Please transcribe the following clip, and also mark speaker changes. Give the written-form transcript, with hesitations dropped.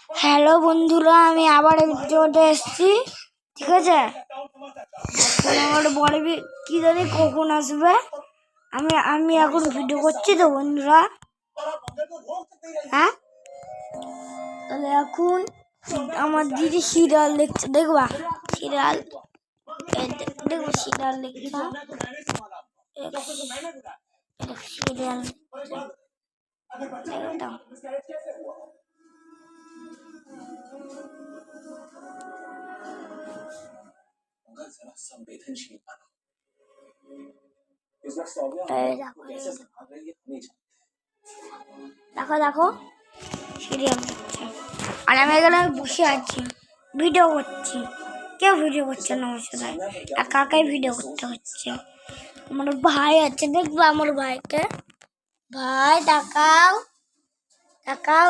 Speaker 1: Hello বন্ধুরা, আমি আবার ভিডিওতে এসেছি। ঠিক আছে, আমার বড় কি জানি কখন আসবে। আমি এখন ভিডিও করছি তো বন্ধুরা। হ্যাঁ, তাহলে এখন আমার দিদি সিরিয়াল দেখছে, দেখবা সিরিয়াল, দেখবো সিরিয়াল দেখছে, সিরিয়াল দেখতাম। দেখো দেখো সিরিয়াল দেখছে, আর আমি এখানে বসে আছি ভিডিও করছি। কেউ ভিডিও করছে না আমার সাথে, কাকাই ভিডিও করতে হচ্ছে। আমার ভাই আছে, দেখবো আমার ভাইকে। ভাই তাকাও তাকাও।